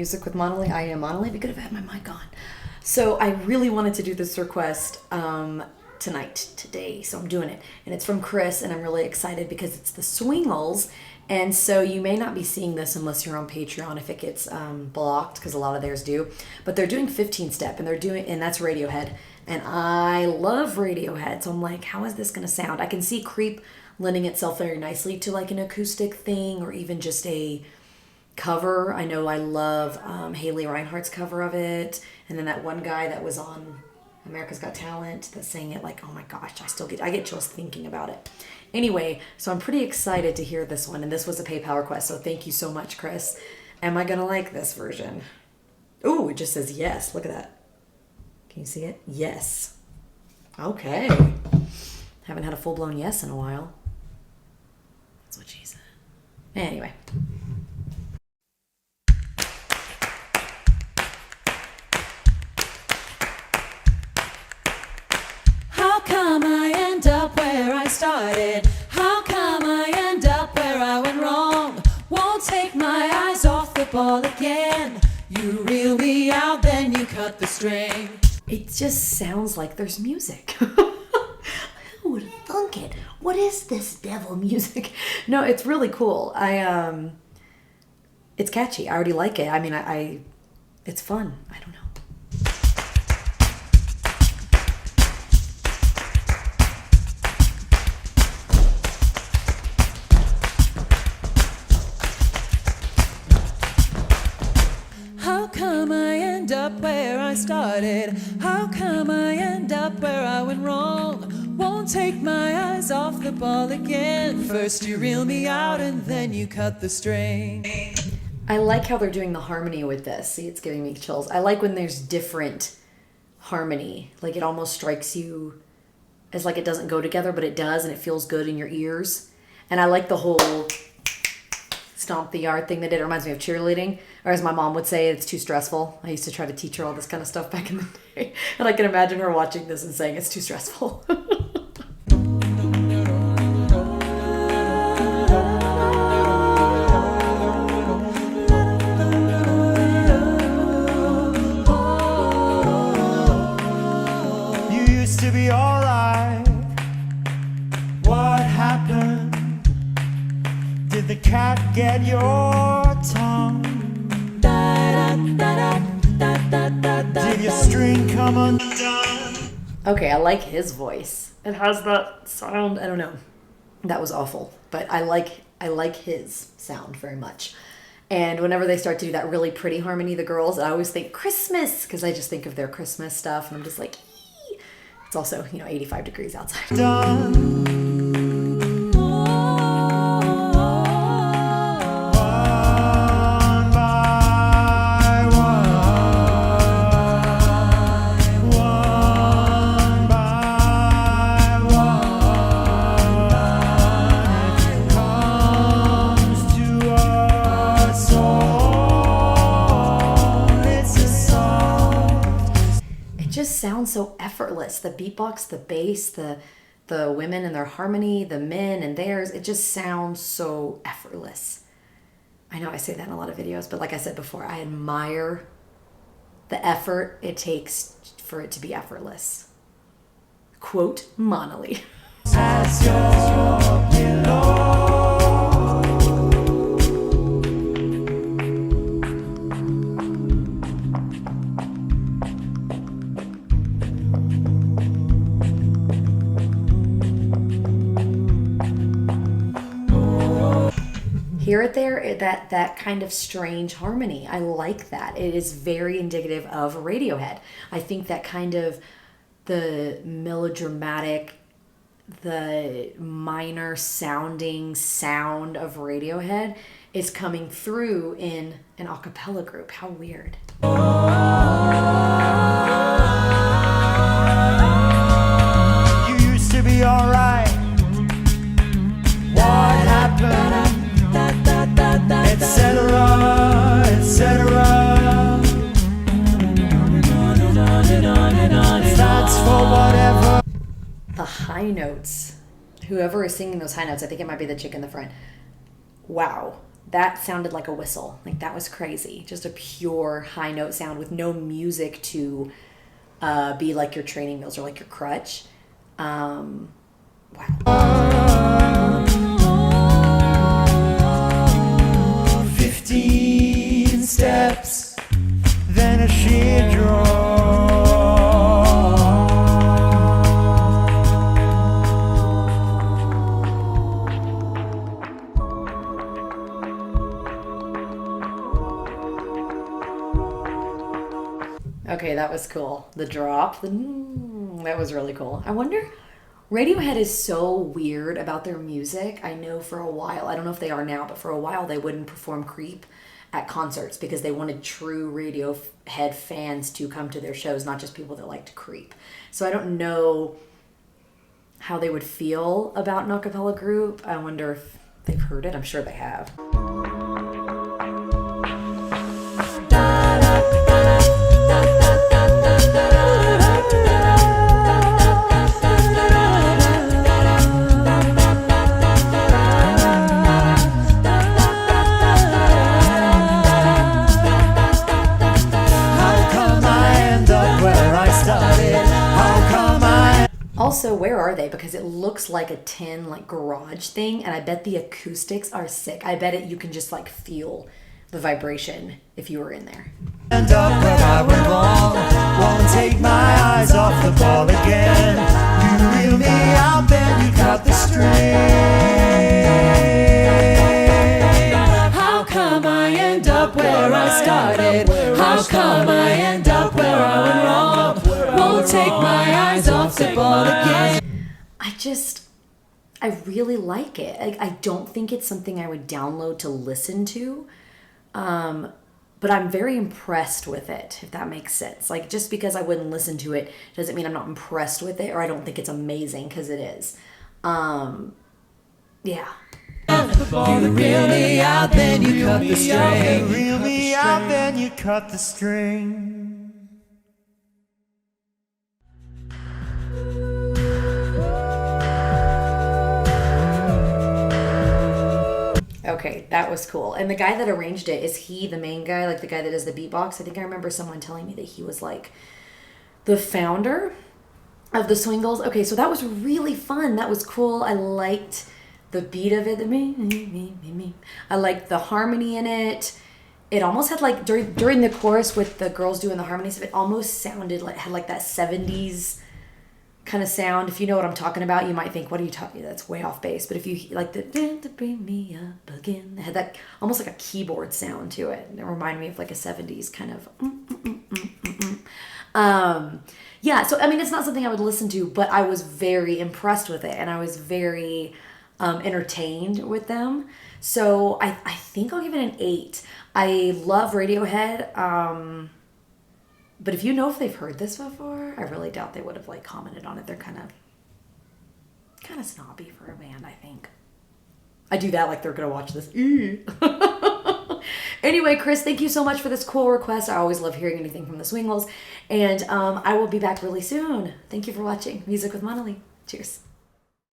music with Monolith. I am Monolith. We could have had my mic on. So I really wanted to do this request today. So I'm doing it. And it's from Chris, and I'm really excited because it's the Swingles. And so you may not be seeing this unless you're on Patreon if it gets blocked, because a lot of theirs do. But they're doing 15-step, and that's Radiohead. And I love Radiohead. So I'm like, how is this going to sound? I can see Creep lending itself very nicely to like an acoustic thing or even just a cover. I know I love Haley Reinhardt's cover of it. And then that one guy that was on America's Got Talent that sang it, like, oh my gosh, I get chills thinking about it. Anyway, so I'm pretty excited to hear this one, and this was a PayPal request, so thank you so much, Chris. Am I gonna like this version? Ooh, it just says yes. Look at that. Can you see it? Yes. Okay. Haven't had a full-blown yes in a while. That's what she said. Anyway. How come I end up where I started? How come I end up where I went wrong? Won't take my eyes off the ball again. You reel me out, then you cut the string. It just sounds like there's music. Who would have thunk it? What is this devil music? No, it's really cool. It's catchy. I already like it. I mean, it's fun. I don't know. How come I end up where I started? How come I end up where I went wrong? Won't take my eyes off the ball again. First you reel me out and then you cut the string. I like how they're doing the harmony with this. See, it's giving me chills. I like when there's different harmony. Like it almost strikes you as like it doesn't go together, but it does, and it feels good in your ears. And I like the whole stomp the yard thing they did. It reminds me of cheerleading, or as my mom would say, it's too stressful. I used to try to teach her all this kind of stuff back in the day, and I can imagine her watching this and saying it's too stressful. You used to be alright. What happened? Did the cat get your tongue? Did your string come undone? Okay, I like his voice. It has that sound. I don't know. That was awful, but I like his sound very much. And whenever they start to do that really pretty harmony, the girls, I always think Christmas, because I just think of their Christmas stuff, and I'm just like, ee. It's also 85 degrees outside. Done. Sounds so effortless. The beatbox, the bass, the women and their harmony, the men and theirs, it just sounds so effortless. I know I say that in a lot of videos, but like I said before, I admire the effort it takes for it to be effortless. Quote Monolith. As your pillow. Hear it there, that kind of strange harmony. I like that. It is very indicative of Radiohead. I think that kind of the melodramatic, the minor sounding sound of Radiohead is coming through in an a cappella group. How weird. You used to be alright. What happened? Etc., etc. That's for whatever. The high notes. Whoever is singing those high notes, I think it might be the chick in the front. Wow. that sounded like a whistle. Like that was crazy. Just a pure high note sound with no music to be like your training wheels or like your crutch. Wow. 15 steps, then a sheer draw. Okay, that was cool. The drop, that was really cool. I wonder, Radiohead is so weird about their music. I know for a while, I don't know if they are now, but for a while they wouldn't perform Creep at concerts because they wanted true Radiohead fans to come to their shows, not just people that liked Creep. So I don't know how they would feel about an a cappella group. I wonder if they've heard it. I'm sure they have. Also, where are they? Because it looks like a tin like garage thing, and I bet the acoustics are sick. I bet you can just like feel the vibration if you were in there. And up when I went wrong, won't take my eyes off the ball again. You reel me out, then you cut the string. How come I end up where I started? How come I end up where I went wrong? Won't take my eyes off the ball again. I really like it. I don't think it's something I would download to listen to. But I'm very impressed with it, if that makes sense. Like, just because I wouldn't listen to it doesn't mean I'm not impressed with it or I don't think it's amazing, because it is. Yeah. You reel me out, then you cut the string. You reel me out, then you cut the string. Okay, that was cool. And the guy that arranged it, is he the main guy, like the guy that does the beatbox? I think I remember someone telling me that he was like the founder of the Swingles. Okay, so that was really fun. That was cool. I liked the beat of it. I liked the harmony in it. It almost had like during the chorus with the girls doing the harmonies, it almost sounded like, had like that 70s kind of sound. If you know what I'm talking about, you might think, what are you talking? That's way off base. But if you like the to bring me up again, it had that almost like a keyboard sound to it. And it reminded me of like a 70s kind of yeah, so I mean, it's not something I would listen to, but I was very impressed with it, and I was very entertained with them. So I think I'll give it an 8. I love Radiohead. But if you know if they've heard this before, I really doubt they would have like commented on it. They're kind of snobby for a band, I think. I do that like they're gonna watch this. Anyway, Chris, thank you so much for this cool request. I always love hearing anything from the Swingles, and I will be back really soon. Thank you for watching Music with Monali. Cheers.